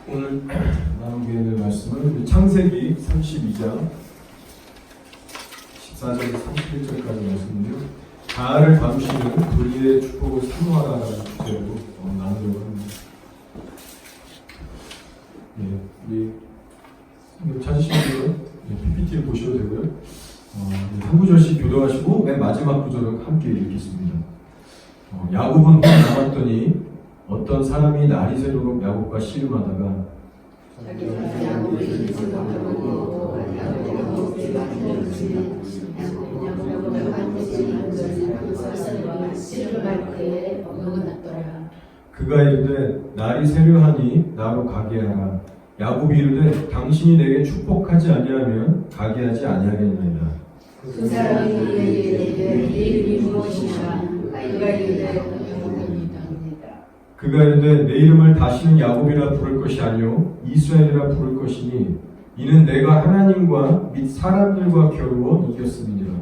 오늘 나누게 될 말씀은 창세기 32장 14절에서 31절까지 말씀인데요. 가을을 감추는 불의의 축복을 사모하라는 주제로 나누려고 합니다. 우리 찾으시는 분은 PPT를 보셔도 되고요. 한 구절씩 교도하시고 맨 마지막 구절을 함께 읽겠습니다. 야곱은 혼 남았더니 어떤 사람이 날이 새도록 야곱과 씨름하다가 그가 이르되 날이 새려하니 나로 가게 하라. 야곱이 이르되 당신이 내게 축복하지 아니하면 가게 하지 아니하겠나이다. 그 사람이 이르되 네 이름이 무엇이냐? 그가 이르되 내 이름을 다시는 야곱이라 부를 것이 아니요 이스라엘이라 부를 것이니 이는 내가 하나님과 및 사람들과 겨루어 이겼음이니라.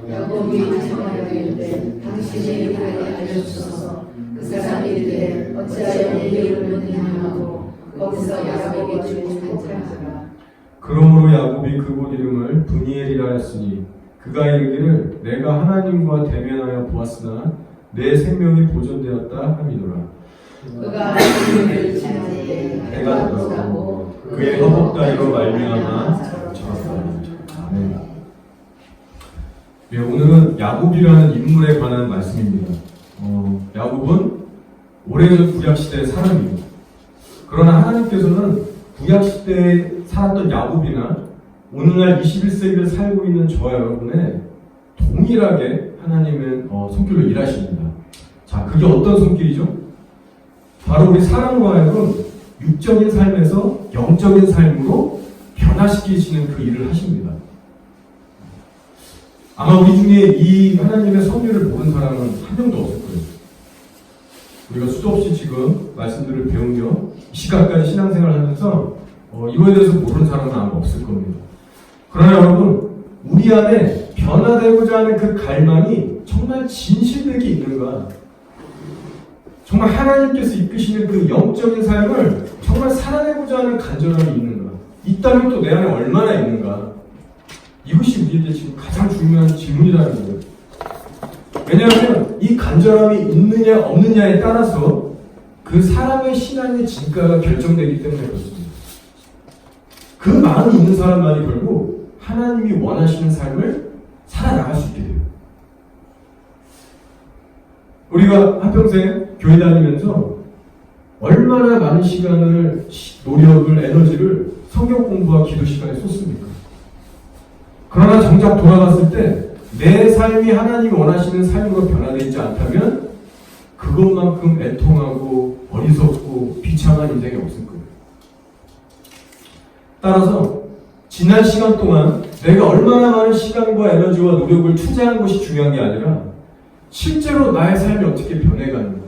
야곱이 대답하여 이르되 당신의 이름을 알려주소서. 그 사람이 이르되 어찌하여 내 이름을 대항하고 거기서 야곱이 축복하라. 그러므로 야곱이 그곳 이름을 브니엘이라 했으니 그가 이르기를 내가 하나님과 대면하여 보았으나 내 생명이 보존되었다 함이더라. 그가 하나님을 찾되 해가 들어가고 그의 허벅 다리로 말미암아 저었다. 아멘. 오늘은 야곱이라는 인물에 관한 말씀입니다. 야곱은 오래전 구약시대의 사람입니다. 그러나 하나님께서는 구약시대에 살았던 야곱이나 오늘날 21세기를 살고 있는 저와 여러분의 동일하게 하나님은 손길로 일하십니다. 자, 그게 어떤 손길이죠? 바로 우리 사람과 하여금 육적인 삶에서 영적인 삶으로 변화시키시는 그 일을 하십니다. 아마 우리 중에 이 하나님의 섭리를 모르는 사람은 한 명도 없을 거예요. 우리가 수도 없이 지금 말씀들을 배우며 이 시간까지 신앙생활을 하면서 이거에 대해서 모르는 사람은 아마 없을 겁니다. 그러나 여러분, 우리 안에 변화되고자 하는 그 갈망이 정말 진실되게 있는가? 정말 하나님께서 이끄시는 그 영적인 삶을 정말 살아내고자 하는 간절함이 있는가? 있다면 또 내 안에 얼마나 있는가? 이것이 우리에게 지금 가장 중요한 질문이라는 거예요. 왜냐하면 이 간절함이 있느냐 없느냐에 따라서 그 사람의 신앙의 진가가 결정되기 때문에 그렇습니다. 그 마음이 있는 사람만이 결국 하나님이 원하시는 삶을 살아나갈 수 있게 돼요. 우리가 한평생 교회 다니면서 얼마나 많은 시간을, 노력을, 에너지를 성경 공부와 기도 시간에 쏟습니까? 그러나 정작 돌아갔을 때 내 삶이 하나님이 원하시는 삶으로 변화되어 있지 않다면 그것만큼 애통하고 어리석고 비참한 인생이 없을 거예요. 따라서 지난 시간 동안 내가 얼마나 많은 시간과 에너지와 노력을 투자한 것이 중요한 게 아니라 실제로 나의 삶이 어떻게 변해가는가,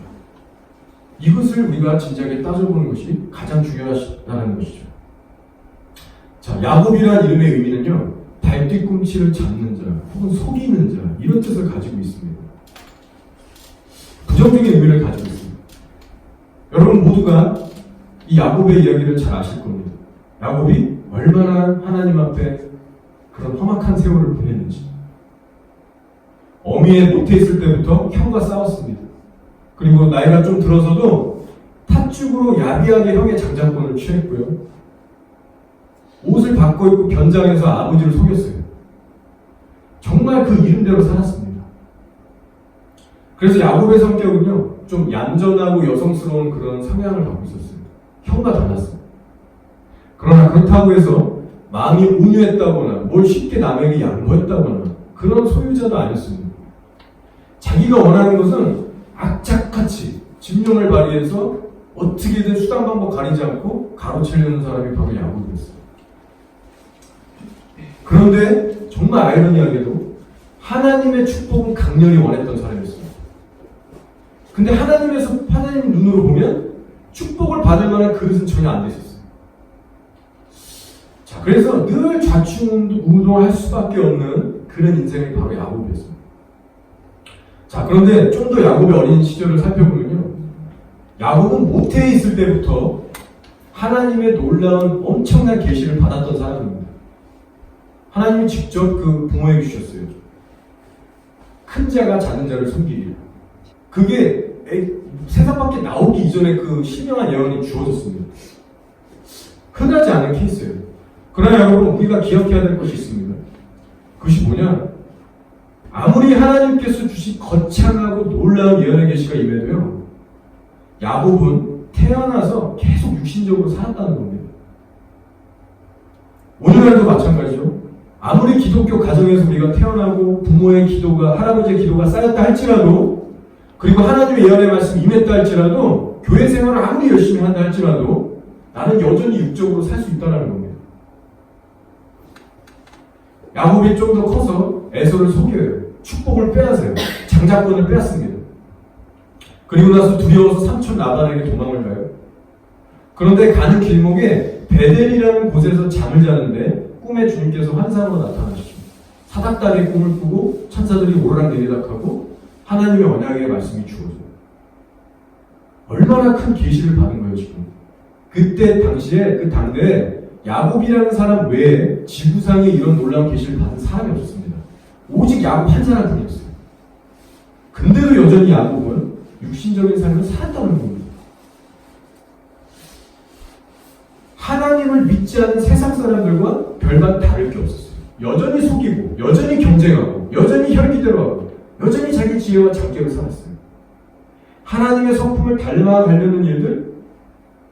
이것을 우리가 진지하게 따져보는 것이 가장 중요하다는 것이죠. 자, 야곱이라는 이름의 의미는요, 발뒤꿈치를 잡는 자, 혹은 속이는 자, 이런 뜻을 가지고 있습니다. 부정적인 의미를 가지고 있습니다. 여러분 모두가 이 야곱의 이야기를 잘 아실 겁니다. 야곱이 얼마나 하나님 앞에 그런 험악한 세월을 보냈는지. 어미의 모태에 있을 때부터 형과 싸웠습니다. 그리고 나이가 좀 들어서도 팥죽으로 야비하게 형의 장자권을 취했고요. 옷을 바꿔 입고 변장해서 아버지를 속였어요. 정말 그 이름대로 살았습니다. 그래서 야곱의 성격은요, 좀 얌전하고 여성스러운 그런 성향을 갖고 있었어요. 형과 달랐어요. 그러나 그렇다고 해서 마음이 온유했다거나 뭘 쉽게 남에게 양보했다거나 그런 소유자도 아니었습니다. 자기가 원하는 것은 악착같이 진용을 발휘해서 어떻게든 수단 방법 가리지 않고 가로채려는 사람이 바로 야곱이었어요. 그런데 정말 아이러니하게도 하나님의 축복은 강렬히 원했던 사람이었어요. 근데 하나님 눈으로 보면 축복을 받을 만한 그릇은 전혀 안 돼 있었어요. 자, 그래서 늘 좌충우돌할 수밖에 없는 그런 인생이 바로 야곱이었어요. 자, 그런데 좀 더 야곱의 어린 시절을 살펴보면요, 야곱은 모태에 있을 때부터 하나님의 놀라운 엄청난 계시를 받았던 사람입니다. 하나님이 직접 그 부모에게 주셨어요. 큰 자가 작은 자를 섬기리라. 그게 세상 밖에 나오기 이전에 그 신령한 예언이 주어졌습니다. 흔하지 않은 케이스예요. 그러나 여러분, 우리가 기억해야 될 것이 있습니다. 그것이 뭐냐? 아무리 하나님께서 주신 거창하고 놀라운 예언의 계시가 임해도요, 야곱은 태어나서 계속 육신적으로 살았다는 겁니다. 오늘날도 마찬가지죠. 아무리 기독교 가정에서 우리가 태어나고 부모의 기도가, 할아버지의 기도가 쌓였다 할지라도, 그리고 하나님의 예언의 말씀이 임했다 할지라도, 교회 생활을 아무리 열심히 한다 할지라도 나는 여전히 육적으로 살 수 있다는 겁니다. 야곱이 좀 더 커서 에서를 속여요. 축복을 빼앗아요. 장자권을 빼앗습니다. 그리고 나서 두려워서 삼촌 라반에게 도망을 가요. 그런데 가는 길목에 베델이라는 곳에서 잠을 자는데 꿈에 주님께서 환상으로 나타나시죠. 사닥다리의 꿈을 꾸고 천사들이 오르락 내리락 하고 하나님의 언약의 말씀이 주어져요. 얼마나 큰 계시를 받은 거예요, 지금. 그때 당시에, 그 당대에 야곱이라는 사람 외에 지구상에 이런 놀라운 계시를 받은 사람이 없었습니다. 오직 야곱 한 사람뿐이었어요. 근데도 여전히 야곱은 육신적인 삶을 살았다는 겁니다. 하나님을 믿지 않는 세상 사람들과 별반 다를 게 없었어요. 여전히 속이고, 여전히 경쟁하고, 여전히 혈기대로 하고, 여전히 자기 지혜와 장기를 살았어요. 하나님의 성품을 닮아가려는 일들,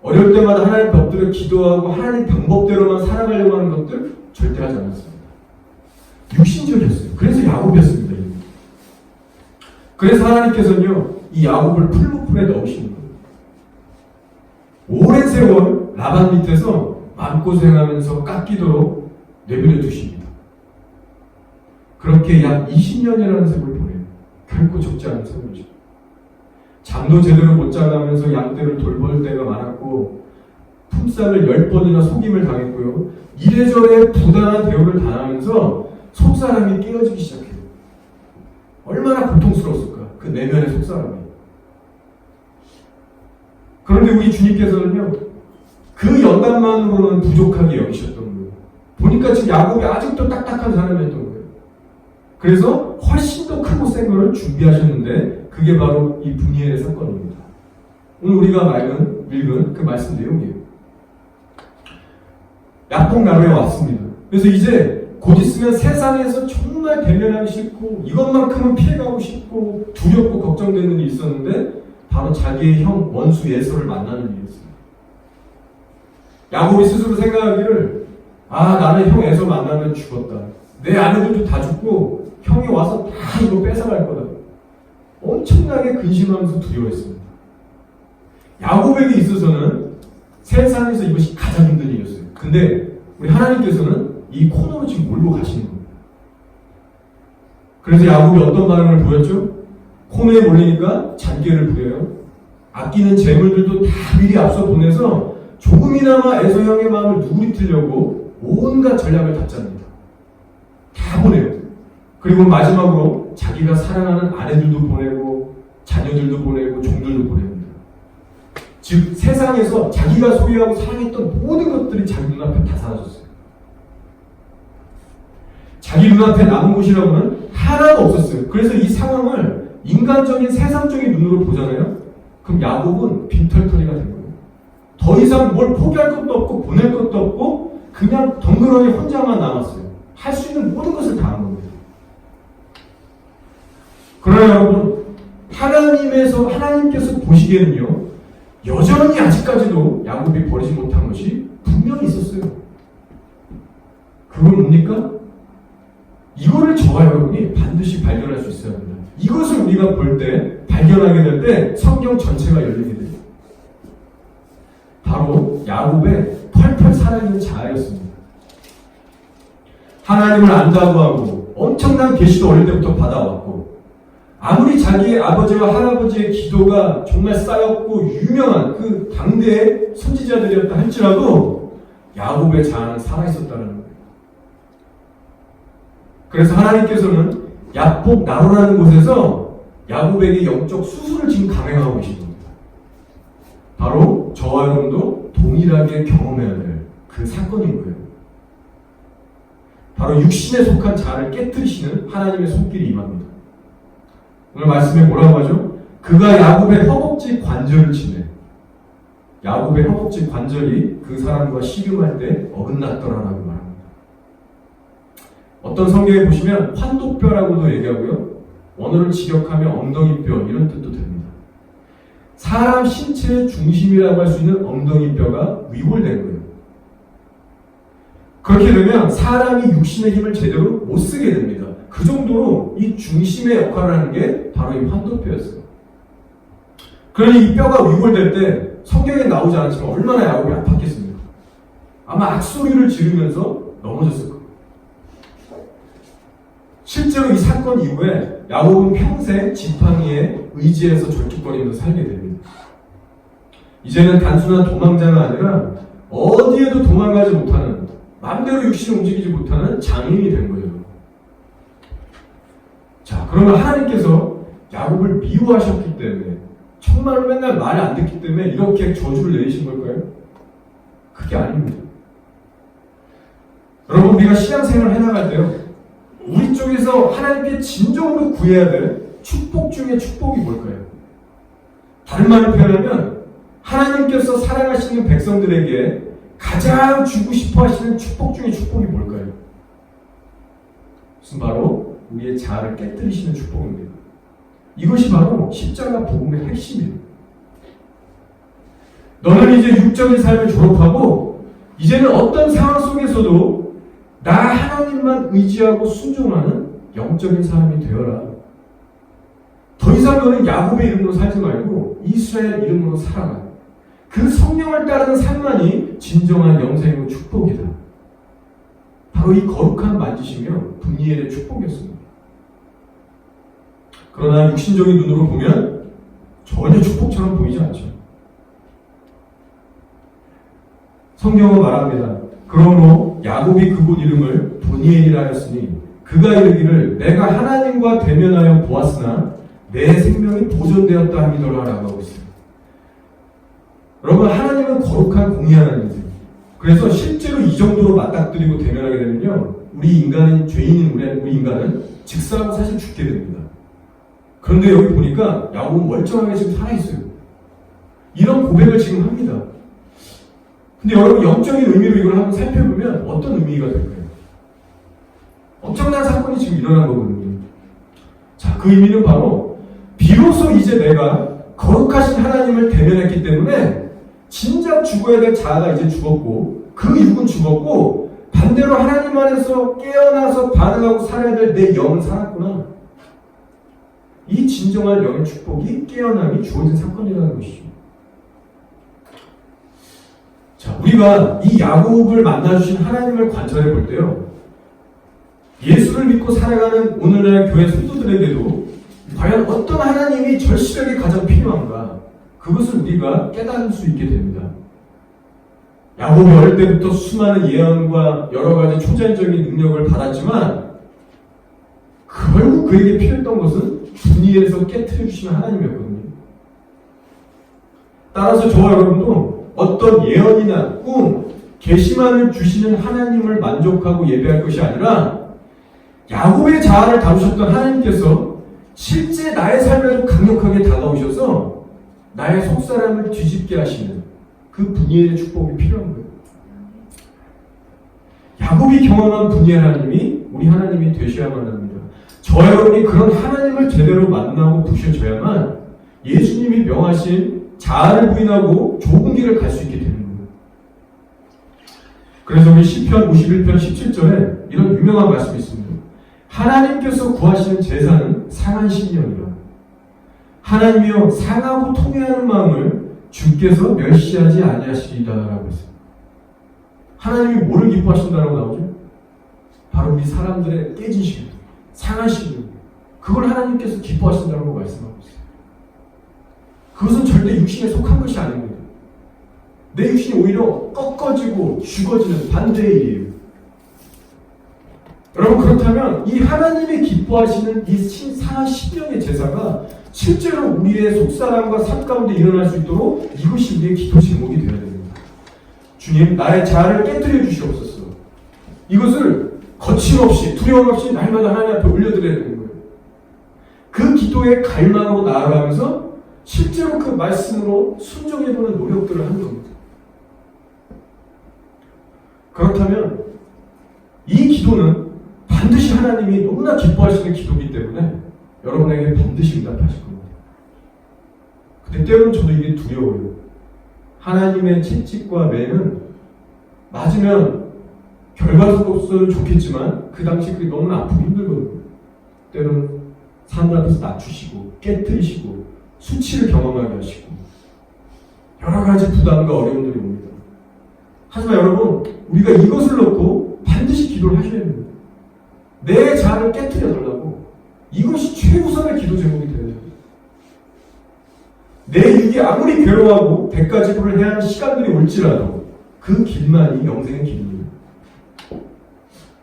어려울 때마다 하나님 법대로 기도하고 하나님 방법대로만 살아가려고 하는 것들 절대 하지 않았습니다. 육신적이었어요. 그래서 야곱이었습니다. 그래서 하나님께서는요, 이 야곱을 풀무풀에 넣으시는 거예요. 오랜 세월 라반 밑에서 마음고생하면서 깎이도록 내버려 두십니다. 그렇게 약 20년이라는 세월을 보내요. 결코 적지 않은 세월이죠. 잠도 제대로 못 자가면서 양떼를 돌볼 때가 많았고, 품살을 10번이나 속임을 당했고요. 이래저래 부당한 대우를 당하면서 속사람이 깨어지기 시작해요. 얼마나 고통스러웠을까, 그 내면의 속사람이. 그런데 우리 주님께서는요, 그 연단만으로는 부족하게 여기셨던 거예요. 보니까 지금 야곱이 아직도 딱딱한 사람이었던 거예요. 그래서 훨씬 더 크고 센 거를 준비하셨는데, 그게 바로 이 분이엘의 사건입니다. 오늘 우리가 읽은 그 말씀 내용이에요. 약복 나루에 왔습니다. 그래서 이제 곧 있으면 세상에서 정말 대면하기 싫고, 이것만큼은 피해가고 싶고, 두렵고 걱정되는 일이 있었는데, 바로 자기의 형 원수 예서를 만나는 일이었습니다. 야곱이 스스로 생각하기를, 나는 형 에서 만나면 죽었다. 내 아내들도 다 죽고 형이 와서 다 이거 뺏어갈 거다. 엄청나게 근심하면서 두려워했습니다. 야곱에게 있어서는 세상에서 이것이 가장 힘든 일이었어요. 근데 우리 하나님께서는 이 코너로 지금 몰고 가시는 겁니다. 그래서 야곱이 어떤 반응을 보였죠? 코너에 몰리니까 잔꾀를 부려요. 아끼는 재물들도 다 미리 앞서 보내서 조금이나마 에서 형의 마음을 누그리뜨려고 온갖 전략을 다 짭니다. 다 보내요. 그리고 마지막으로 자기가 사랑하는 아내들도 보내고 자녀들도 보내고 종들도 보냅니다. 즉 세상에서 자기가 소유하고 사랑했던 모든 것들이 자기 눈앞에 다 사라졌어요. 자기 눈앞에 남은 곳이라고는 하나도 없었어요. 그래서 이 상황을 인간적인 세상적인 눈으로 보잖아요. 그럼 야곱은 빈털터리가 된 거예요. 더 이상 뭘 포기할 것도 없고 보낼 것도 없고 그냥 덩그러니 혼자만 남았어요. 할 수 있는 모든 것을 다 한 겁니다. 그러나 여러분, 하나님께서 보시기에는요, 여전히 아직까지도 야곱이 버리지 못한 것이 분명히 있었어요. 그건 뭡니까? 이거를 저와 여러분이 반드시 발견할 수 있어야 합니다. 이것을 우리가 볼 때, 발견하게 될 때 성경 전체가 열리게 돼요. 바로 야곱의 펄펄 살아있는 자아였습니다. 하나님을 안다고 하고 엄청난 계시도 어릴 때부터 받아왔고, 아무리 자기의 아버지와 할아버지의 기도가 정말 쌓였고 유명한 그 당대의 선지자들이었다 할지라도 야곱의 자아는 살아있었다는 거예요. 그래서 하나님께서는 약복 나루라는 곳에서 야곱에게 영적 수술을 지금 강행하고 계신 겁니다. 바로 저와 여러분도 동일한 동일하게 경험해야 될 그 사건인 거예요. 바로 육신에 속한 자아를 깨뜨리시는 하나님의 손길이 임합니다. 오늘 말씀에 뭐라고 하죠? 그가 야곱의 허벅지 관절을 치네. 야곱의 허벅지 관절이 그 사람과 씨름할 때 어긋났더라라고 말합니다. 어떤 성경에 보시면 환도뼈라고도 얘기하고요. 원어를 직역하면 엉덩이뼈 이런 뜻도 됩니다. 사람 신체의 중심이라고 할 수 있는 엉덩이뼈가 위골된 거예요. 그렇게 되면 사람이 육신의 힘을 제대로 못 쓰게 됩니다. 그 정도로 이 중심의 역할을 하는 게 바로 이 환도뼈였어요. 그러니 이 뼈가 위골될 때 성경에 나오지 않았지만 얼마나 야곱이 아팠겠습니까? 아마 악소리를 지르면서 넘어졌을 거예요. 실제로 이 사건 이후에 야곱은 평생 지팡이에 의지해서 절뚝거리면서 살게 됩니다. 이제는 단순한 도망자가 아니라 어디에도 도망가지 못하는, 마음대로 육신을 움직이지 못하는 장인이 된 거예요. 자, 그러면 하나님께서 야곱을 미워하셨기 때문에, 정말로 맨날 말을 안 듣기 때문에 이렇게 저주를 내리신 걸까요? 그게 아닙니다. 여러분, 우리가 신앙생활을 해나갈 때요, 우리 쪽에서 하나님께 진정으로 구해야 될 축복 중에 축복이 뭘까요? 다른 말로 표현하면 하나님께서 사랑하시는 백성들에게 가장 주고 싶어 하시는 축복 중에 축복이 뭘까요? 무슨 바로 우리의 자아를 깨뜨리시는 축복입니다. 이것이 바로 십자가 복음의 핵심이에요. 너는 이제 육적인 삶을 졸업하고 이제는 어떤 상황 속에서도 나 하나님만 의지하고 순종하는 영적인 사람이 되어라. 더 이상 너는 야곱의 이름으로 살지 말고 이스라엘 이름으로 살아라. 그 성령을 따르는 삶만이 진정한 영생이고 축복이다. 바로 이 거룩한 만지시며 분이엘의 축복이었습니다. 그러나 육신적인 눈으로 보면 전혀 축복처럼 보이지 않죠. 성경은 말합니다. 그러므로 야곱이 그곳 이름을 분이엘이라 하였으니 그가 이르기를 내가 하나님과 대면하여 보았으나 내 생명이 보존되었다 하미더라 라고 하고 있습니다. 여러분, 하나님은 거룩한 공의 하나님이세요. 그래서 실제로 이 정도로 맞닥뜨리고 대면하게 되면요, 우리 인간인 죄인인 우리 인간은 직사하고 사실 죽게 됩니다. 그런데 여기 보니까 야곱은 멀쩡하게 지금 살아있어요. 이런 고백을 지금 합니다. 근데 여러분, 영적인 의미로 이걸 한번 살펴보면 어떤 의미가 될까요? 엄청난 사건이 지금 일어난 거거든요. 자, 그 의미는 바로 비로소 이제 내가 거룩하신 하나님을 대면했기 때문에 진작 죽어야 될 자아가 이제 죽었고 그 육은 죽었고 반대로 하나님 안에서 깨어나서 반응하고 살아야 될 내 영은 살았구나. 이 진정한 영의 축복이 깨어남이 주어진 사건이라는 것이죠. 자, 우리가 이 야곱을 만나주신 하나님을 관찰해 볼 때요, 예수를 믿고 살아가는 오늘날 교회 성도들에게도 과연 어떤 하나님이 절실하게 가장 필요한가, 그것을 우리가 깨달을 수 있게 됩니다. 야곱이 어릴 때부터 수많은 예언과 여러 가지 초자연적인 능력을 받았지만 결국 그에게 필요했던 것은 분이엘에서 깨트려 주시는 하나님이었거든요. 따라서 저와 여러분도 어떤 예언이나 꿈, 계시만을 주시는 하나님을 만족하고 예배할 것이 아니라 야곱의 자아를 다루셨던 하나님께서 실제 나의 삶에도 강력하게 다가오셔서 나의 속사람을 뒤집게 하시는 그 분이엘의 축복이 필요한 거예요. 야곱이 경험한 분이엘 하나님이 우리 하나님이 되셔야만 합니다. 저와 여러분이 그런 하나님을 제대로 만나고 부셔져야만 예수님이 명하신 자아를 부인하고 좁은 길을 갈 수 있게 되는 거예요. 그래서 우리 시편 51편 17절에 이런 유명한 말씀이 있습니다. 하나님께서 구하시는 제사는 상한 심령이라. 하나님이여 상하고 통회하는 마음을 주께서 멸시하지 아니하시리라 라고 했어요. 하나님이 뭐를 기뻐하신다라고 나오죠? 바로 우리 사람들의 깨진 심령, 상한 심령, 그걸 하나님께서 기뻐하신다고 말씀하고 있어요. 그것은 절대 육신에 속한 것이 아닙니다. 내 육신이 오히려 꺾어지고 죽어지는 반대의 일이에요. 여러분, 그렇다면 이 하나님이 기뻐하시는 이 상한 심령의 제사가 실제로 우리의 속사람과 삶 가운데 일어날 수 있도록 이것이 우리의 기도 제목이 되어야 됩니다. 주님, 나의 자아를 깨뜨려 주시옵소서. 이것을 거침없이 두려움 없이 날마다 하나님 앞에 올려드려야 되는 거예요. 그 기도의 갈망으로 나아가면서 실제로 그 말씀으로 순종해보는 노력들을 하는 겁니다. 그렇다면 이 기도는 반드시 하나님이 너무나 기뻐하시는 기도이기 때문에 여러분에게 반드시 응답하실 겁니다. 근데 때로는 저도 이게 두려워요. 하나님의 채찍과 매는 맞으면 결과적으로서는 좋겠지만 그 당시 그게 너무나 아프고 힘들거든요. 때로는 사람들 앞에서 낮추시고 깨뜨리시고 수치를 경험하게 하시고 여러 가지 부담과 어려움들이 옵니다. 하지만 여러분, 우리가 이것을 놓고 반드시 기도를 하셔야 됩니다. 내 자아를 깨뜨려 달라고. 이것이 최우선의 기도 제목이 되어야 됩니다. 내 육이 아무리 괴로워하고 백가지불을 해야 하는 시간들이 올지라도 그 길만이 영생의 길입니다.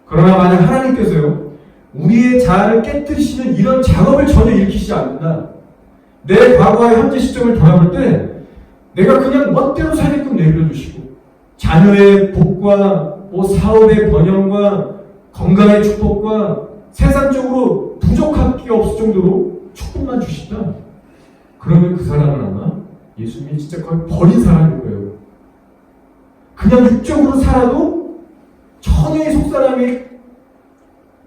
그러나 만약 하나님께서요, 우리의 자아를 깨뜨리시는 이런 작업을 전혀 일으키시지 않는다. 내 과거와 현재 시점을 돌아볼 때 내가 그냥 멋대로 살게끔 내버려두시고 자녀의 복과 사업의 번영과 건강의 축복과 세상적으로 부족할 게 없을 정도로 축복만 주신다. 그러면 그 사람은 아마 예수님이 진짜 거의 버린 사람일 거예요. 그냥 육적으로 살아도 전혀 속사람이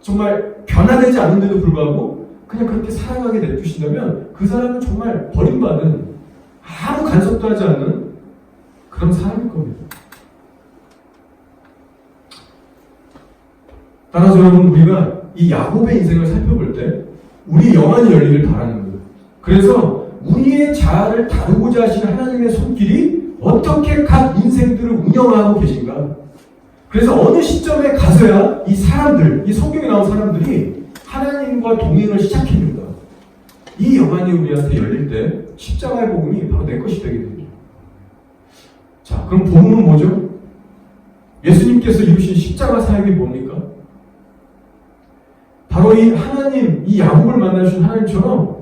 정말 변화되지 않는데도 불구하고 그냥 그렇게 살아가게 냅두신다면 그 사람은 정말 버림받은 아무 간섭도 하지 않는 그런 사람일 겁니다. 따라서 여러분, 우리가 이 야곱의 인생을 살펴볼 때 우리 영안이 열리길 바라는 거예요. 그래서 우리의 자아를 다루고자 하시는 하나님의 손길이 어떻게 각 인생들을 운영하고 계신가. 그래서 어느 시점에 가서야 이 사람들, 이 성경에 나온 사람들이 하나님과 동행을 시작합니다. 이 영안이 우리한테 열릴 때 십자가의 복음이 바로 내 것이 되게 됩니다. 자, 그럼 복음은 뭐죠? 예수님께서 이루신 십자가 사역이 뭡니까? 바로 이 하나님, 이 야곱을 만나주신 하나님처럼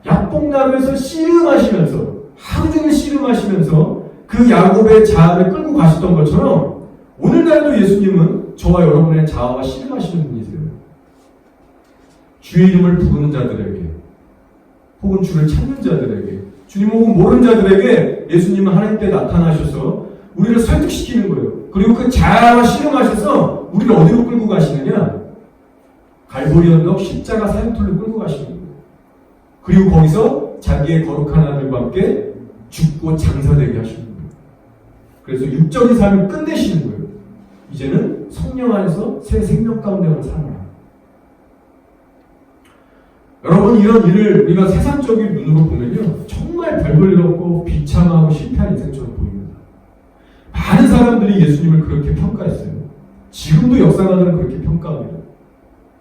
약봉나무에서 씨름하시면서 하루 종일 씨름하시면서 그 야곱의 자아를 끌고 가셨던 것처럼 오늘날도 예수님은 저와 여러분의 자아와 씨름하시는 분이세요. 주의 이름을 부르는 자들에게 혹은 주를 찾는 자들에게 주님 혹은 모르는 자들에게 예수님은 하나님 때 나타나셔서 우리를 설득시키는 거예요. 그리고 그 자아와 씨름하셔서 우리를 어디로 끌고 가시느냐? 갈보리 언덕 십자가 사형틀로 끌고 가시는 거예요. 그리고 거기서 자기의 거룩한 아들과 함께 죽고 장사되게 하시는 거예요. 그래서 육적인 삶을 끝내시는 거예요. 이제는 성령 안에서 새 생명 가운데만 살아라. 여러분, 이런 일을 우리가 세상적인 눈으로 보면요, 정말 별볼일 없고 비참하고 실패한 인생처럼 보입니다. 많은 사람들이 예수님을 그렇게 평가했어요. 지금도 역사가들은 그렇게 평가합니다.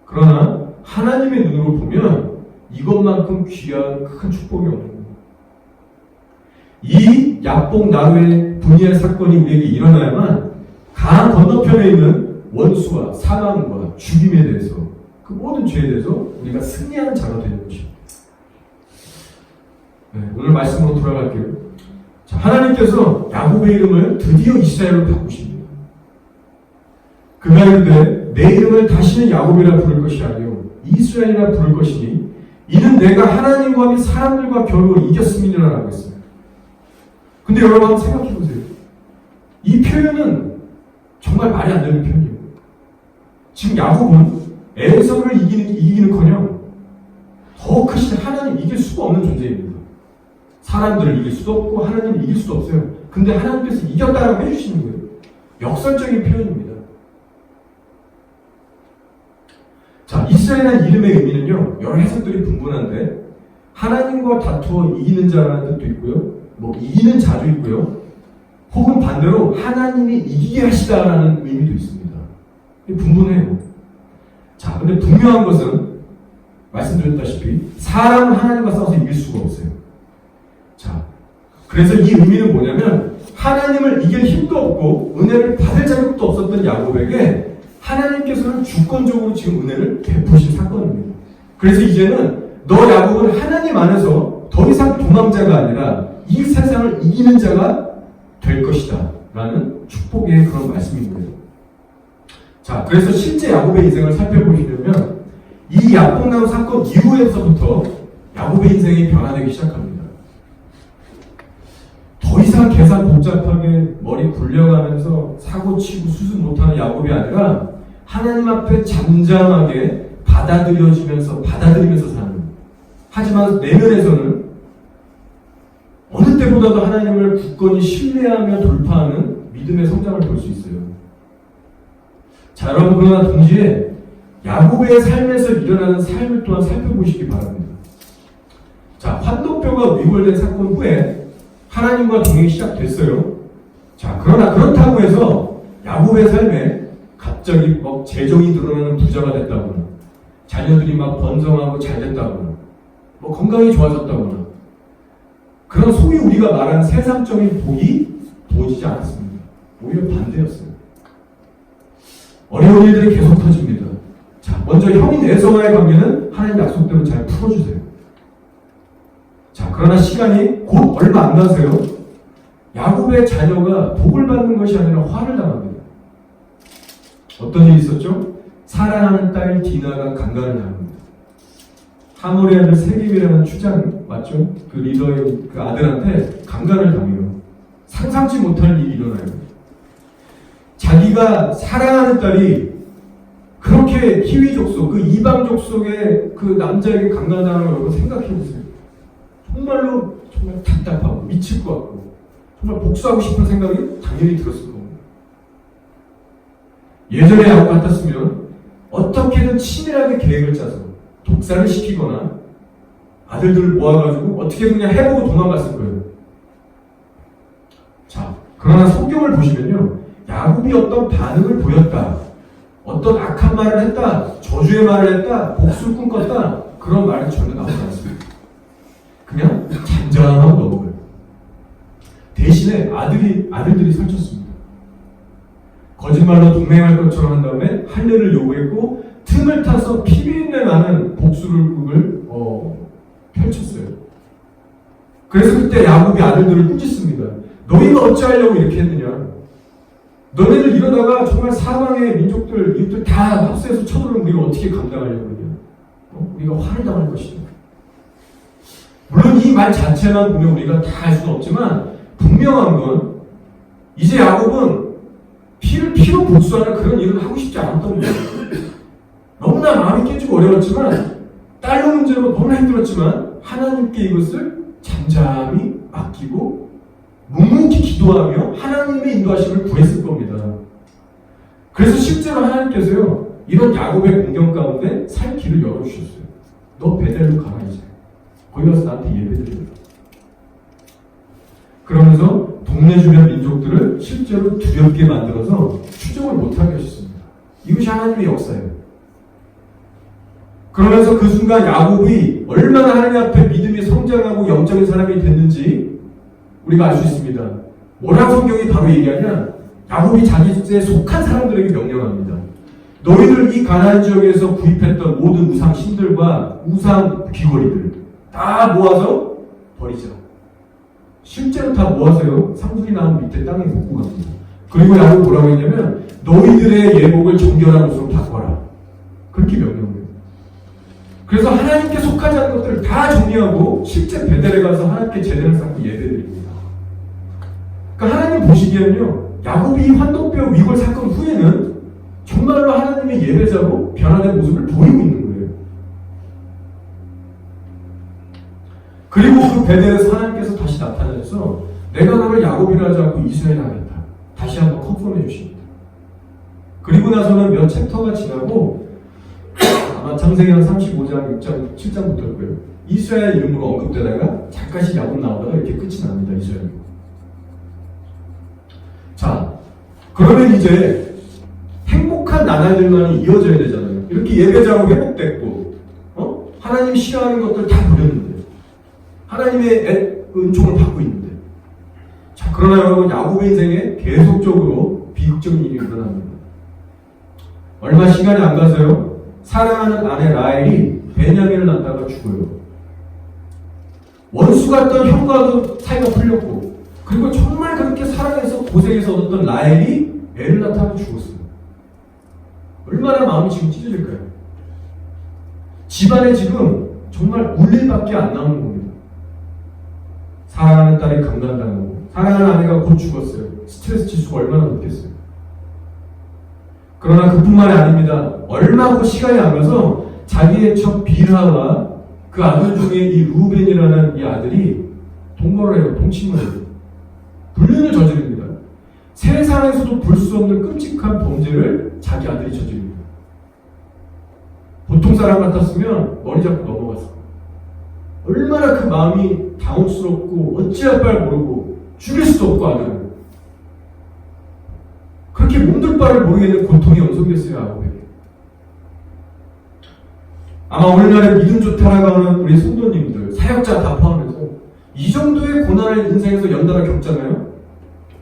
그러나 하나님의 눈으로 보면 이것만큼 귀한 큰 축복이 없는 겁니다. 이 약복 나루의 분이할 사건이 우리에게 일어나야만 강 건너편에 있는 원수와 사망과 죽임에 대해서, 그 모든 죄에 대해서 우리가 승리하는 자가 되는 것입니다. 네, 오늘 말씀으로 돌아갈게요. 자, 하나님께서 야곱의 이름을 드디어 이스라엘로 바꾸십니다. 그가 이르되 내 이름을 다시는 야곱이라 부를 것이 아니요 이스라엘이라 부를 것이니 이는 내가 하나님과 및 사람들과 겨루 이겼음이니라라고 했습니다. 근데 여러분 한번 생각해 보세요. 이 표현은 정말 말이 안 되는 표현이에요. 지금 야곱은 에서를 이기는커녕 더 크신 하나님 이길 수가 없는 존재입니다. 사람들을 이길 수도 없고 하나님을 이길 수도 없어요. 근데 하나님께서 이겼다라고 해주시는 거예요. 역설적인 표현입니다. 자, 이스라엘이라는 이름의 의미는요, 여러 해석들이 분분한데 하나님과 다투어 이기는 자라는 뜻도 있고요, 이기는 자도 있고요, 혹은 반대로 하나님이 이기게 하시다라는 의미도 있습니다. 분분해요. 자, 근데 분명한 것은 말씀드렸다시피 사람은 하나님과 싸워서 이길 수가 없어요. 자, 그래서 이 의미는 뭐냐면 하나님을 이길 힘도 없고 은혜를 받을 자격도 없었던 야곱에게 하나님께서는 주권적으로 지금 은혜를 베푸신 사건입니다. 그래서 이제는 너 야곱은 하나님 안에서 더 이상 도망자가 아니라 이 세상을 이기는 자가 될 것이다 라는 축복의 그런 말씀인 거예요. 자, 그래서 실제 야곱의 인생을 살펴보시려면 이 야복나무 사건 이후에서부터 야곱의 인생이 변화되기 시작합니다. 더 이상 계산 복잡하게 머리 굴려가면서 사고치고 수습 못하는 야곱이 아니라 하나님 앞에 잠잠하게 받아들이면서 사는, 하지만 내면에서는 어느 때보다도 하나님을 굳건히 신뢰하며 돌파하는 믿음의 성장을 볼 수 있어요. 자, 여러분, 그러나 동시에 야곱의 삶에서 일어나는 삶을 또한 살펴보시기 바랍니다. 자, 환도뼈가 위골된 사건 후에 하나님과 동행이 시작됐어요. 자, 그러나 그렇다고 해서 야곱의 삶에 갑자기 막 재정이 늘어나는 부자가 됐다거나 자녀들이 막 번성하고 잘 됐다거나 뭐 건강이 좋아졌다거나 그런 소위 우리가 말하는 세상적인 복이 부어지지 않았습니다. 오히려 반대였어요. 어려운 일들이 계속 터집니다. 자, 먼저 형인 에서와의 관계는 하나님 약속대로 잘 풀어주세요. 자, 그러나 시간이 곧 얼마 안 가서요, 야곱의 자녀가 복을 받는 것이 아니라 화를 당합니다. 어떤 일이 있었죠? 사랑하는 딸 디나가 강간을 당합니다. 하몰의 아들 세겜이라는 추장, 맞죠? 그 리더의 그 아들한테 강간을 당해요. 상상치 못할 일이 일어나요. 자기가 사랑하는 딸이 그렇게 희위 족속, 그 이방 족속의 그 남자에게 강간당하는 걸 여러분 생각해보세요. 정말로 정말 답답하고 미칠 것 같고 정말 복수하고 싶은 생각이 당연히 들었을 겁니다. 예전에 야곱 같았으면 어떻게든 치밀하게 계획을 짜서 독살을 시키거나 아들들을 모아가지고 어떻게든 그냥 해보고 도망갔을 거예요. 자, 그러나 성경을 보시면요, 야곱이 어떤 반응을 보였다, 어떤 악한 말을 했다, 저주의 말을 했다, 복수를 꿈꿨다, 그런 말이 전혀 나오지 않습니다. 그냥 잠잠하고 넘어가요. 대신에 아들들이 설쳤습니다. 거짓말로 동맹할 것처럼 한 다음에 할례를 요구했고 틈을 타서 피비린내 나는 복수를 펼쳤어요. 그래서 그때 야곱이 아들들을 꾸짖습니다. 너희가 어찌하려고 이렇게 했느냐? 너네들 이러다가 정말 사방의 민족들, 이웃들 다 합세해서 쳐들으면 우리가 어떻게 감당하려고 그러냐? 우리가 화를 당할 것이다. 물론 이 말 자체만 보면 우리가 다 알 수는 없지만 분명한 건 이제 야곱은 피로 복수하는 그런 일을 하고 싶지 않았던 거예요. 너무나 마음이 깨지고 어려웠지만 딸로 문제로 너무나 힘들었지만 하나님께 이것을 잠잠히 맡기고 묵묵히 기도하며 하나님의 인도하심을 구했을 겁니다. 그래서 실제로 하나님께서요, 이런 야곱의 공경 가운데 살 길을 열어주셨어요. 너 베델로 가라 이제. 거기 가서 나한테 예배드려라. 그러면서 동네 주변 민족들을 실제로 두렵게 만들어서 추종을 못하게 하셨습니다. 이것이 하나님의 역사예요. 그러면서 그 순간 야곱이 얼마나 하나님 앞에 믿음이 성장하고 영적인 사람이 됐는지 우리가 알 수 있습니다. 뭐라고 성경이 바로 얘기하냐? 야곱이 자기에 속한 사람들에게 명령합니다. 너희들 이 가나안 지역에서 구입했던 모든 우상 신들과 우상 귀걸이들 다 모아서 버리자. 실제로 다 모아서요, 상속이 나온 밑에 땅에 묻고 갑니다. 그리고 야곱 뭐라고 했냐면 너희들의 예복을 정결한 옷으로 바꿔라. 그렇게 명령해요. 그래서 하나님께 속하지 않은 것들을 다 정리하고 실제 베델에 가서 하나님께 제대를 쌓고 예배드립니다. 그러니까 하나님 보시기에는요, 야곱이 이 환도뼈 위골 사건 후에는 정말로 하나님의 예배자로 변화된 모습을 보이고 있는 거예요. 그리고 그 베델에서 하나님께서 다시 나타나셔서 내가 너를 야곱이라 하지 않고 이스라엘 하겠다. 다시 한번 컨펌해 주십니다. 그리고 나서는 몇 챕터가 지나고 아마 창세기 35장, 6장, 7장부터일 거예요. 이스라엘 이름으로 언급되다가 잠깐씩 야곱 나오다가 이렇게 끝이 납니다. 이스라엘. 자, 그러면 이제 행복한 나날들만이 이어져야 되잖아요. 이렇게 예배자로 회복됐고, 하나님이 싫어하는 것들 다 버렸는데, 하나님의 은총을 받고 있는데, 자, 그러나 여러분, 야곱의 인생에 계속적으로 비극적인 일이 일어납니다. 얼마 시간이 안 가서요, 사랑하는 아내 라헬이 베냐민을 낳다가 죽어요. 원수 같던 형과도 사이가 풀렸고, 그리고 정말 그렇게 사랑해서 고생해서 얻었던 라헬이 애를 낳다가 죽었어요. 얼마나 마음이 지금 찢어질까요? 집안에 지금 정말 울 일밖에 안 나오는 겁니다. 사랑하는 딸이 강간당하고 사랑하는 아내가 곧 죽었어요. 스트레스 지수가 얼마나 높겠어요. 그러나 그뿐만이 아닙니다. 얼마 후 시간이 안 가서 자기의 첫 빌하와 그 아들 중에 이 루벤이라는 이 아들이 동거를 해요. 동침을 해요. 불륜을 저지릅니다. 세상에서도 볼 수 없는 끔찍한 범죄를 자기 아들이 저지릅니다. 보통 사람 같았으면 머리 잡고 넘어갔을 거예요. 얼마나 그 마음이 당혹스럽고 어찌할 바를 모르고 죽일 수도 없고 아들을. 그렇게 몸둘 바를 모르겠는 고통이 엄성됐어요. 야곱에게. 아마 오늘날의 믿음 좋다라고 하는 우리 성도님들, 사역자 다 포함해서 이 정도의 고난을 인생에서 연달아 겪잖아요.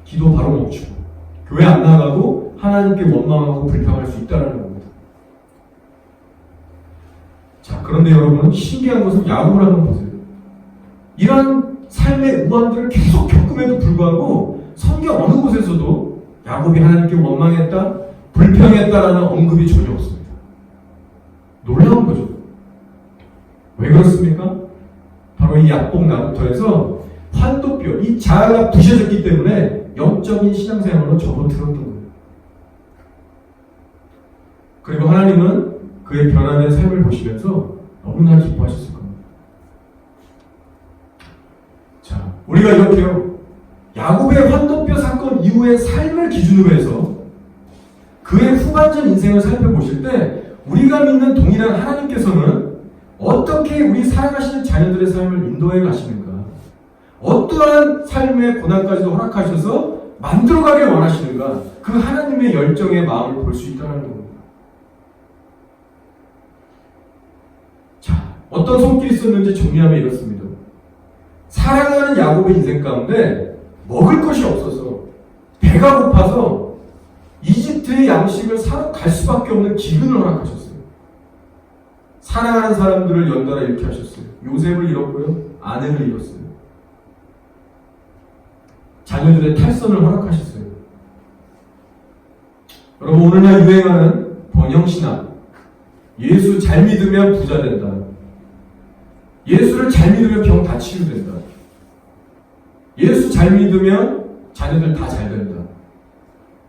기도 바로 멈추고 교회 안 나가고 하나님께 원망하고 불평할 수 있다는 겁니다. 자, 그런데 여러분 신기한 것은 야곱을 한번 보세요. 이런 삶의 우환들을 계속 겪음에도 불구하고 성경 어느 곳에서도 야곱이 하나님께 원망했다, 불평했다라는 언급이 전혀 없습니다. 놀라운 거죠. 왜 그렇습니까? 바로 이 약복 나루터에서 환도뼈, 이 자아가 부셔졌기 때문에 영적인 신앙생활로 접어들었던 거예요. 그리고 하나님은 그의 변화된 삶을 보시면서 너무나 기뻐하셨을 겁니다. 자, 우리가 이렇게요. 야곱의 환도뼈 사건 이후의 삶을 기준으로 해서 그의 후반전 인생을 살펴보실 때 우리가 믿는 동일한 하나님께서는 어떻게 우리 사랑하시는 자녀들의 삶을 인도해 가시는가? 어떠한 삶의 고난까지도 허락하셔서 만들어가길 원하시는가? 그 하나님의 열정의 마음을 볼 수 있다는 겁니다. 자, 어떤 손길이 있었는지 정리하면 이렇습니다. 사랑하는 야곱의 인생 가운데 먹을 것이 없어서 배가 고파서 이집트의 양식을 사러 갈 수밖에 없는 기근을 허락하셨어요. 사랑하는 사람들을 연달아 잃게 하셨어요. 요셉을 잃었고요. 아내를 잃었어요. 자녀들의 탈선을 허락하셨어요. 여러분 오늘날 유행하는 번영신학, 예수 잘 믿으면 부자 된다. 예수를 잘 믿으면 병 다 치유된다. 예수 잘 믿으면 자녀들 다 잘 된다.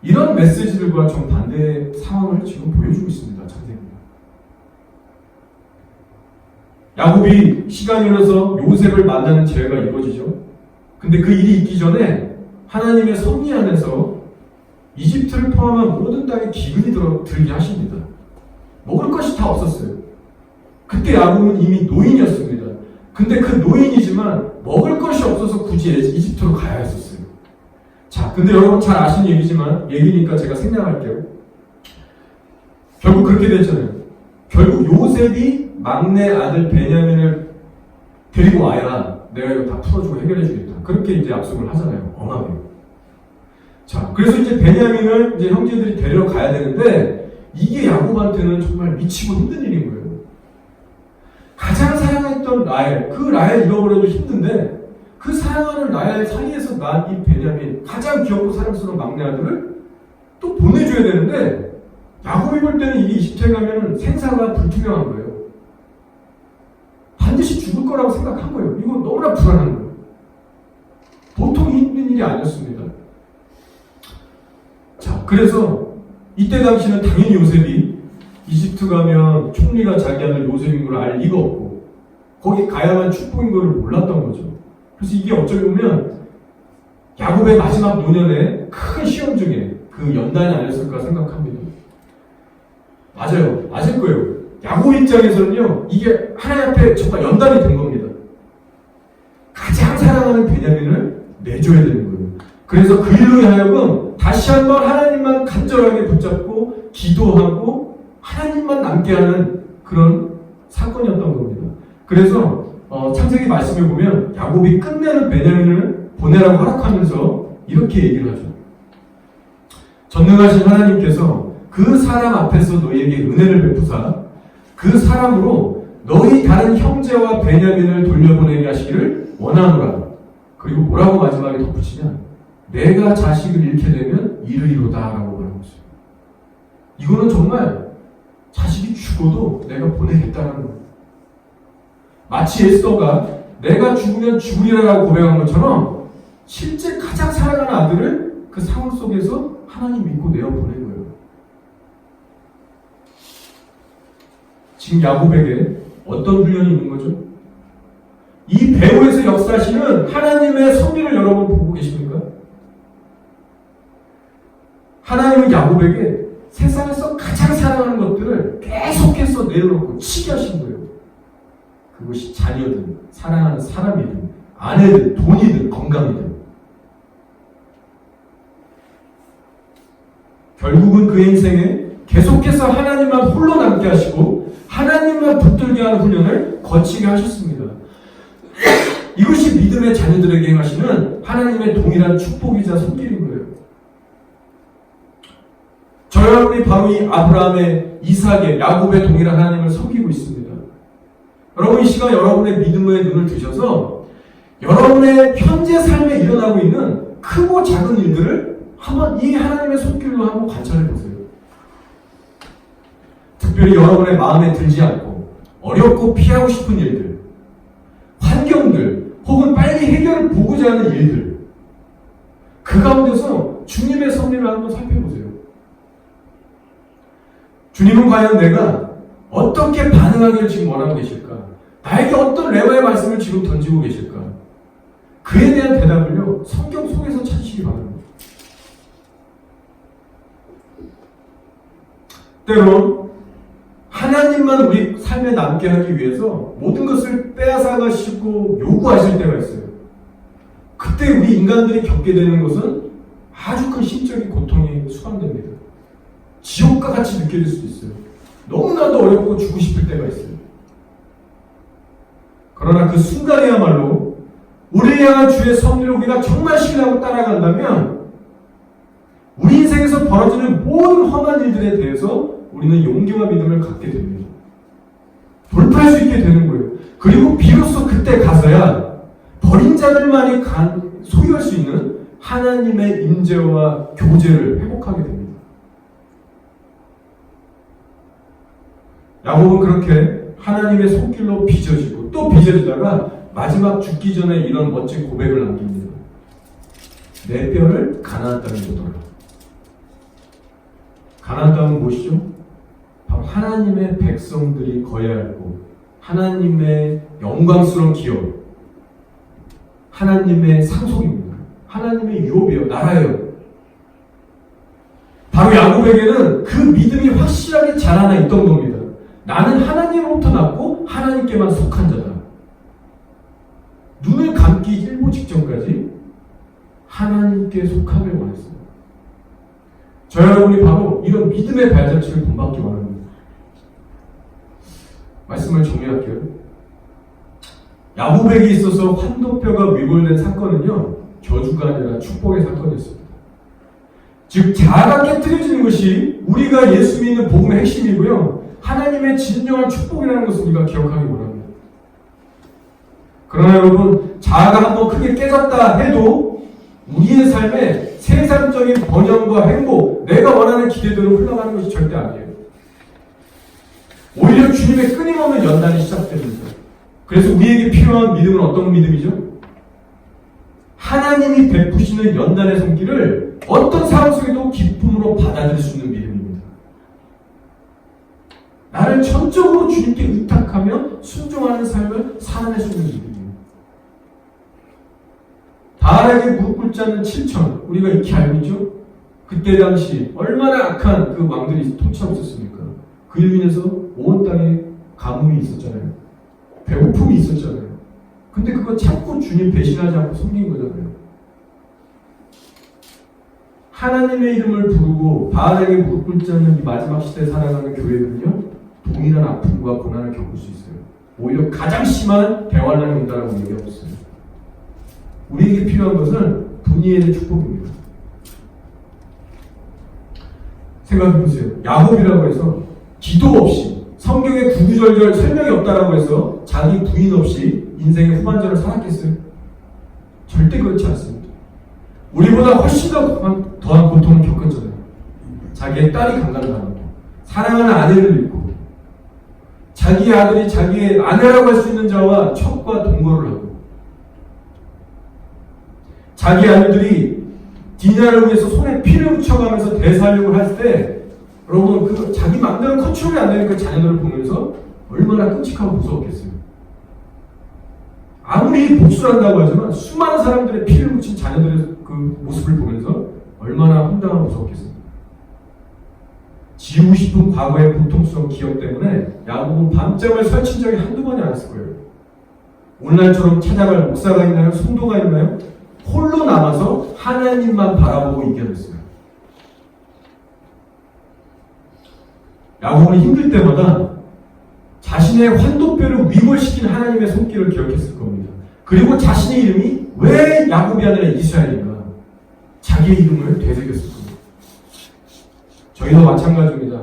이런 메시지들과 정반대의 상황을 지금 보여주고 있습니다. 창세기가. 야곱이 시간이 흘러서 요셉을 만나는 재회가 이루어지죠. 근데 그 일이 있기 전에 하나님의 섭리 안에서 이집트를 포함한 모든 땅에 기근이 들게 하십니다. 먹을 것이 다 없었어요. 그때 야곱은 이미 노인이었습니다. 근데 그 노인이지만 먹을 것이 없어서 굳이 이집트로 가야 했었어요. 자, 근데 여러분 잘 아시는 얘기니까 제가 생략할게요. 결국 그렇게 됐잖아요. 결국 요셉이 막내 아들 베냐민을 데리고 와야 내가 이거 다 풀어주고 해결해주겠다. 그렇게 이제 약속을 하잖아요. 엄하게. 자, 그래서 이제 베냐민을 이제 형제들이 데리러 가야 되는데 이게 야곱한테는 정말 미치고 힘든 일인 거예요. 가장 사랑했던 라헬, 그 라헬 잃어버려도 힘든데 그 사랑하는 라헬 사이에서 난 이 베냐민, 가장 귀엽고 사랑스러운 막내 아들을 또 보내줘야 되는데 야곱이 볼 때는 이게 이집트에 가면 생사가 불투명한 거예요. 반드시 죽을 거라고 생각한 거예요. 이거 너무나 불안한 거예요. 보통 힘든 일이 아니었습니다. 자, 그래서 이때 당시는 당연히 요셉이 이집트 가면 총리가 자기 아들 요셉인 걸 알 리가 없고 거기 가야만 축복인 걸 몰랐던 거죠. 그래서 이게 어쩌게 보면 야곱의 마지막 노년의 큰 시험 중에 그 연단이 아니었을까 생각합니다. 맞아요. 맞을 거예요. 야곱 입장에서는요, 이게 하나님 앞에 정말 연단이 된 겁니다. 가장 사랑하는 베냐민을 내줘야 되는 거예요. 그래서 그 일로 하여금 다시 한번 하나님만 간절하게 붙잡고 기도하고 하나님만 남게 하는 그런 사건이었던 겁니다. 그래서 창세기 말씀을 보면 야곱이 끝내는 베냐민을 보내라고 허락하면서 이렇게 얘기를 하죠. 전능하신 하나님께서 그 사람 앞에서 너희에게 은혜를 베푸사 그 사람으로 너희 다른 형제와 베냐민을 돌려보내게 하시기를 원하노라. 그리고 뭐라고 마지막에 덧붙이냐? 내가 자식을 잃게 되면 이르리로다 라고 말하고 있어요. 이거는 정말 자식이 죽어도 내가 보내겠다는 거예요. 마치 에스더가 내가 죽으면 죽으리라고 고백한 것처럼 실제 가장 사랑하는 아들을 그 상황 속에서 하나님 믿고 내어보낸 거예요. 지금 야곱에게 어떤 훈련이 있는 거죠? 이 배후에서 역사하시는 하나님의 섭리를 여러분 보고 계십니까? 하나님은 야곱에게 세상에서 가장 사랑하는 것들을 계속해서 내려놓고 치게 하신 거예요. 그것이 자녀든 사랑하는 사람이든 아내든 돈이든 건강이든. 결국은 그의 인생에 계속해서 하나님만 홀로 남게 하시고 하나님만 붙들게 하는 훈련을 거치게 하셨습니다. 이것이 믿음의 자녀들에게 행하시는 하나님의 동일한 축복이자 손길인 거예요. 저 여러분이 바로 이 아브라함의, 이삭의, 야곱의 동일한 하나님을 섬기고 있습니다. 여러분 이 시간 여러분의 믿음의 눈을 드셔서 여러분의 현재 삶에 일어나고 있는 크고 작은 일들을 한번 이 하나님의 손길로 한번 관찰해 보세요. 특별히 여러분의 마음에 들지 않고 어렵고 피하고 싶은 일들, 환경들, 혹은 빨리 해결을 보고자 하는 일들, 그 가운데서 주님의 섭리를 한번 살펴보세요. 주님은 과연 내가 어떻게 반응하기를 지금 원하고 계실까? 나에게 어떤 레마의 말씀을 지금 던지고 계실까? 그에 대한 대답을요, 성경 속에서 찾으시기 바랍니다. 때론 하나님만 우리 삶에 남게 하기 위해서 모든 것을 빼앗아 가시고 요구하실 때가 있어요. 그때 우리 인간들이 겪게 되는 것은 아주 큰 심적인 고통이 수반됩니다. 지옥과 같이 느껴질 수도 있어요. 너무나도 어렵고 죽고 싶을 때가 있어요. 그러나 그 순간이야말로 우리를 향한 주의 섭리를 우리가 정말 신뢰하고 따라간다면 우리 인생에서 벌어지는 모든 험한 일들에 대해서 우리는 용기와 믿음을 갖게 됩니다. 돌파할 수 있게 되는 거예요. 그리고 비로소 그때 가서야 버린 자들만이 소유할 수 있는 하나님의 임재와 교제를 회복하게 됩니다. 야곱은 그렇게 하나님의 손길로 빚어지고 또 빚어지다가 마지막 죽기 전에 이런 멋진 고백을 남깁니다. 내 뼈를 가나안 땅에 묻어라. 가나안 땅은 무엇이죠? 바로 하나님의 백성들이 거해야 하고 하나님의 영광스러운 기업, 하나님의 상속입니다. 하나님의 유업이에요. 나라예요. 바로 야곱에게는 그 믿음이 확실하게 자라나 있던 겁니다. 나는 하나님으로부터 났고 하나님께만 속한 자다. 눈을 감기 일보 직전까지 하나님께 속함을 원했습니다. 저 여러분이 바로 이런 믿음의 발자취를 본받기 원합니다. 말씀을 정리할게요. 야곱에게 있어서 환도뼈가 위골된 사건은요, 저주가 아니라 축복의 사건이었습니다. 즉 자아가 깨뜨려지는 것이 우리가 예수 믿는 복음의 핵심이고요, 하나님의 진정한 축복이라는 것을 우리가 기억하기 원합니다. 그러나 여러분, 자아가 한번 크게 깨졌다 해도 우리의 삶에 세상적인 번영과 행복, 내가 원하는 기대대로 흘러가는 것이 절대 아니에요. 오히려 주님의 끊임없는 연단이 시작됩니다. 그래서 우리에게 필요한 믿음은 어떤 믿음이죠? 하나님이 베푸시는 연단의 손길을 어떤 상황 속에도 기쁨으로 받아들일 수 있는 믿음입니다. 나를 전적으로 주님께 의탁하며 순종하는 삶을 살아낼 수 있는 믿음입니다. 바알에게 무릎 꿇지 않는 7천, 우리가 익히 알고 있죠? 그때 당시 얼마나 악한 그 왕들이 통치하고 있었습니까? 그로 인해서 온 땅에 가뭄이 있었잖아요. 배고픔이 있었잖아요. 근데 그거 참고 주님 배신하지 않고 섬긴 거잖아요. 하나님의 이름을 부르고 바알에게 무릎 꿇지 않는 이 마지막 시대에 살아가는 교회들은요, 동일한 아픔과 고난을 겪을 수 있어요. 오히려 가장 심한 대환란이 온다라고 얘기하고 있어요. 우리에게 필요한 것은 분이의 축복입니다. 생각해보세요. 야곱이라고 해서 기도 없이, 성경에 구구절절 설명이 없다라고 해서 자기 부인 없이 인생의 후반전을 살았겠어요? 절대 그렇지 않습니다. 우리보다 훨씬 더한 고통을 겪었잖아요. 자기의 딸이 강간당하고, 사랑하는 아내를 잃고, 자기 아들이 자기의 아내라고 할 수 있는 자와 첩과 동거를 하고, 자기 아들들이 디나를 위해서 손에 피를 묻혀가면서 대사육을 할 때, 여러분 그 자기 마음대로 컨트롤이 안 되는 그 자녀들을 보면서 얼마나 끔찍하고 무서웠겠어요. 아무리 복수를 한다고 하지만 수많은 사람들의 피를 묻힌 자녀들의 그 모습을 보면서 얼마나 황당하고 무서웠겠어요. 지우고 싶은 과거의 고통스러운 기억 때문에 야곱은 밤잠을 설친 적이 한두 번이 아니었을 거예요. 오늘날처럼 찾아갈 목사가 있나요? 성도가 있나요? 홀로 남아서 하나님만 바라보고 이겨냈어요. 야곱은 힘들 때마다 자신의 환도뼈를 위골시킨 하나님의 손길을 기억했을 겁니다. 그리고 자신의 이름이 왜 야곱이 아니라 이스라엘인가? 자기의 이름을 되새겼을 겁니다. 저희도 마찬가지입니다.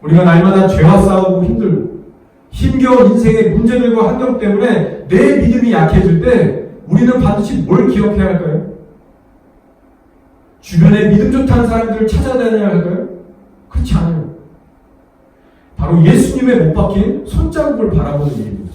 우리가 날마다 죄와 싸우고 힘들고 힘겨운 인생의 문제들과 환경 때문에 내 믿음이 약해질 때 우리는 반드시 뭘 기억해야 할까요? 주변에 믿음 좋다는 사람들을 찾아다녀야 할까요? 그렇지 않아요. 바로 예수님의 못 박힌 손자국을 바라보는 일입니다.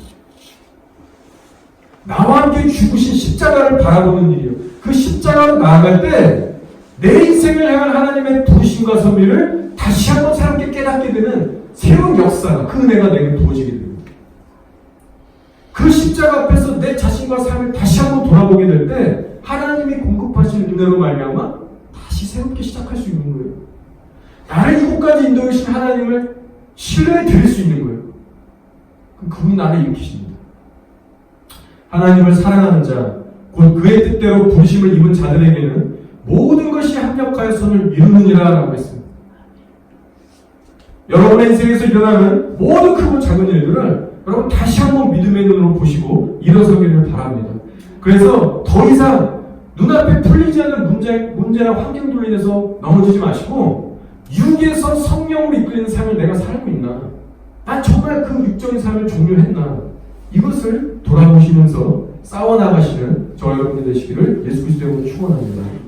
나와 함께 죽으신 십자가를 바라보는 일이에요. 그 십자가로 나아갈 때 내 인생을 향한 하나님의 부르심과 섭리를 다시 한번 새롭게 깨닫게 되는 새로운 역사가, 그 은혜가 내게 부어지게 됩니다. 그 십자가 앞에서 내 자신과 삶을 다시 한번 돌아보게 될 때 하나님이 공급하신 은혜로 말미암아 다시 새롭게 시작할 수 있는 거예요. 나를 이곳까지 인도하신 하나님을 신뢰해 드릴 수 있는 거예요. 그분이 나를 일으키십니다. 하나님을 사랑하는 자, 곧 그의 뜻대로 부르심을 입은 자들에게는 모든 것이 합력하여 선을 이루느니라 라고 했습니다. 여러분의 인생에서 일어나는 모든 크고 작은 일들을 여러분 다시 한번 믿음의 눈으로 보시고 일어서기를 바랍니다. 그래서 더 이상 눈앞에 풀리지 않는 문제나 환경들로 인해서 넘어지지 마시고 육에서 성령으로 이끌리는 삶을 내가 살고 있나? 난 정말 그 육적인 삶을 종료했나? 이것을 돌아보시면서 싸워나가시는 저와 여러분이 되시기를 예수 그리스도의 이름으로 축원합니다.